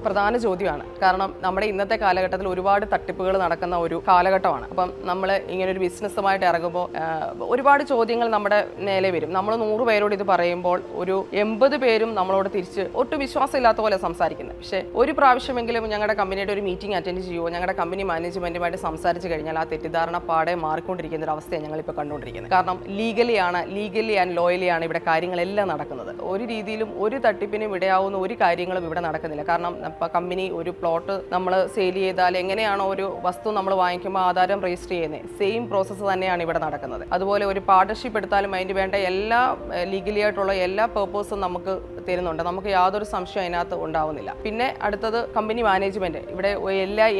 പ്രധാന ചോദ്യമാണ്. കാരണം നമ്മുടെ ഇന്നത്തെ കാലഘട്ടത്തിൽ ഒരുപാട് തട്ടിപ്പുകൾ നടക്കുന്ന ഒരു കാലഘട്ടമാണ്. അപ്പം നമ്മൾ ഇങ്ങനെ ഒരു ബിസിനസ്സുമായിട്ട് ഇറങ്ങുമ്പോൾ ഒരുപാട് ചോദ്യങ്ങൾ നമ്മുടെ നേരെ വരും. നമ്മൾ 100 പേരോട് ഇത് പറയുമ്പോൾ ഒരു 80 പേരും നമ്മളോട് തിരിച്ച് ഒട്ടും വിശ്വാസമില്ലാത്ത പോലെ സംസാരിക്കുന്നത്. പക്ഷേ ഒരു പ്രാവശ്യമെങ്കിലും ഞങ്ങളുടെ കമ്പനിയുടെ ഒരു മീറ്റിംഗ് അറ്റൻഡ് ചെയ്യുമോ, ഞങ്ങളുടെ കമ്പനി മാനേജ്മെൻറ്റുമായിട്ട് സംസാരിച്ച് കഴിഞ്ഞാൽ ആ തെറ്റിദ്ധാരണ പാടെ മാറിക്കൊണ്ടിരിക്കുന്ന ഒരു അവസ്ഥയാണ് ഞങ്ങളിപ്പോൾ കണ്ടുകൊണ്ടിരിക്കുന്നത്. കാരണം ലീഗലി ആൻഡ് ലോയലി ഇവിടെ കാര്യങ്ങളെല്ലാം നടക്കുന്നത്. ഒരു രീതിയിലും ഒരു തട്ടിപ്പിനും ഇടയാവുന്ന ഒരു കാര്യങ്ങളും ഇവിടെ നടക്കുന്നില്ല. കാരണം ഇപ്പോൾ കമ്പനി ഒരു പ്ലോട്ട് നമ്മൾ സെയിൽ ചെയ്താൽ എങ്ങനെയാണോ ഒരു വസ്തു നമ്മൾ വാങ്ങിക്കുമ്പോൾ ആധാരം രജിസ്റ്റർ ചെയ്യുന്നത്, സെയിം പ്രോസസ്സ് തന്നെയാണ് ഇവിടെ നടക്കുന്നത്. അതുപോലെ ഒരു പാർട്ണർഷിപ്പ് എടുത്താലും അതിന് വേണ്ട എല്ലാ ലീഗലി ആയിട്ടുള്ള എല്ലാ പേർപ്പസും നമുക്ക് തരുന്നുണ്ട്. നമുക്ക് യാതൊരു സംശയം അതിനകത്ത് ഉണ്ടാവുന്നില്ല. പിന്നെ അടുത്തത് കമ്പനി മാനേജ്മെന്റ്. ഇവിടെ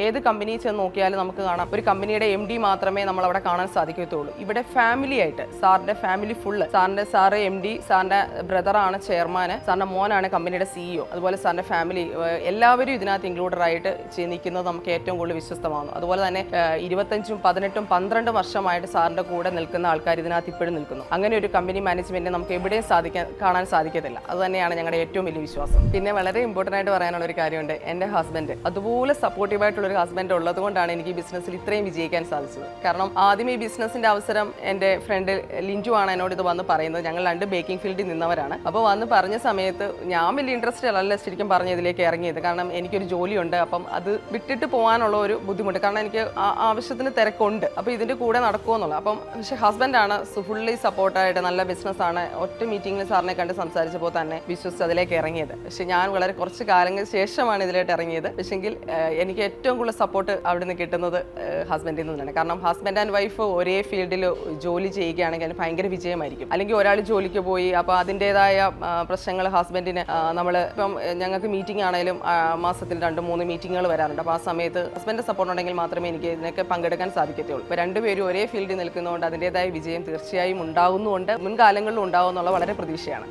ഏത് കമ്പനി ചെന്ന് നോക്കിയാലും നമുക്ക് കാണാം ഒരു കമ്പനിയുടെ MD മാത്രമേ നമ്മൾ അവിടെ കാണാൻ സാധിക്കത്തുള്ളൂ. ഇവിടെ ഫാമിലി ആയിട്ട് സാറിന്റെ ഫാമിലി ഫുള്ള്, സാറ് MD, സാറിന്റെ ബ്രദറാണ് ചെയർമാൻ, സാറിന്റെ മോനാണ് കമ്പനിയുടെ CEO, അതുപോലെ സാറിന്റെ ഫാമിലി എല്ലാവരും ഇതിനകത്ത് ഇൻക്ലൂഡഡ് ആയിട്ട് നിൽക്കുന്നത് നമുക്ക് ഏറ്റവും കൂടുതൽ വിശ്വസ്തമാകുന്നു. അതുപോലെ തന്നെ 25, 18, 12 വർഷമായിട്ട് സാറിന്റെ കൂടെ നിൽക്കുന്ന ആൾക്കാർ ഇതിനകത്ത് ഇപ്പോഴും നിൽക്കുന്നു. അങ്ങനെ ഒരു കമ്പനി മാനേജ്മെന്റിനെ നമുക്ക് എവിടെയും കാണാൻ സാധിക്കത്തില്ല. അത് തന്നെയാണ് ഞങ്ങളുടെ ഏറ്റവും വലിയ വിശ്വാസം. പിന്നെ വളരെ ഇമ്പോർട്ടൻ്റ് ആയിട്ട് പറയാനുള്ള ഒരു കാര്യമുണ്ട്, എൻ്റെ ഹസ്ബൻഡ് അതുപോലെ സപ്പോർട്ടീവായിട്ടുള്ള ഒരു ഹസ്ബൻഡ് ഉള്ളത് കൊണ്ടാണ് എനിക്ക് ഈ ബിസിനസ്സിൽ ഇത്രയും വിജയിക്കാൻ സാധിച്ചത്. കാരണം ആദ്യം ഈ ബിസിനസ്സിന്റെ അവസരം എൻ്റെ ഫ്രണ്ട് ലിൻജു ആണ് എന്നോട് ഇത് വന്ന് പറയുന്നത്. ഞങ്ങൾ 2 ബേക്കിംഗ് ഫീൽഡിൽ നിന്നവരാണ്. അപ്പോൾ വന്ന് പറഞ്ഞ സമയത്ത് ഞാൻ വലിയ ഇൻട്രസ്റ്റ് അല്ല ശരിക്കും പറഞ്ഞ ഇതിലേക്ക് ഇറങ്ങിയത്. കാരണം എനിക്കൊരു ജോലിയുണ്ട്. അപ്പം അത് വിട്ടിട്ട് പോകാനുള്ള ഒരു ബുദ്ധിമുട്ട്, കാരണം എനിക്ക് ആവശ്യത്തിന് തിരക്കുണ്ട്. അപ്പോൾ ഇതിൻ്റെ കൂടെ നടക്കുമെന്നുള്ളത്. അപ്പം പക്ഷേ ഹസ്ബൻഡാണ് ഫുള്ളി സപ്പോർട്ടായിട്ട്, നല്ല ബിസിനസ്സാണ്. ഒറ്റ മീറ്റിംഗിൽ സാറിനെ കണ്ട് സംസാരിച്ചപ്പോൾ തന്നെ വിശ്വസിച്ച് അതിലേക്ക് ഇറങ്ങിയത്. പക്ഷേ ഞാൻ വളരെ കുറച്ച് കാലങ്ങൾക്ക് ശേഷമാണ് ഇതിലേക്ക് ഇറങ്ങിയത്. പക്ഷേങ്കിൽ എനിക്ക് ഏറ്റവും കൂടുതൽ സപ്പോർട്ട് അവിടെ നിന്ന് കിട്ടുന്നത് ഹസ്ബൻഡിൽ നിന്നാണ്. കാരണം ഹസ്ബൻഡ് ആൻഡ് വൈഫ് ഒരേ ഫീൽഡിൽ ജോലി ചെയ്യുകയാണെങ്കിൽ അതിന് ഭയങ്കര വിജയമായിരിക്കും. അല്ലെങ്കിൽ ഒരാൾ ജോലിക്ക് പോയി അപ്പോൾ അതിൻ്റെതായ പ്രശ്നങ്ങൾ ഹസ്ബൻഡിന് നമ്മൾ ഇപ്പം ഞങ്ങൾക്ക് മീറ്റിംഗ് ആണെങ്കിലും മാസത്തിൽ 2-3 മീറ്റിങ്ങുകൾ വരാറുണ്ട്. അപ്പോൾ ആ സമയത്ത് ഹസ്ബൻഡ് സപ്പോർട്ട് ഉണ്ടെങ്കിൽ മാത്രമേ എനിക്ക് ഇതിനൊക്കെ പങ്കെടുക്കാൻ സാധിക്കത്തുള്ളൂ. ഇപ്പോൾ 2 പേരും ഒരേ ഫീൽഡിൽ നിൽക്കുന്നതുകൊണ്ട് അതിൻ്റെതായ വിജയം തീർച്ചയായും ഉണ്ടാകുന്നുണ്ട്, മുൻകാലങ്ങളിലും ഉണ്ടാകുമെന്നുള്ള വളരെ പ്രതീക്ഷയാണ്.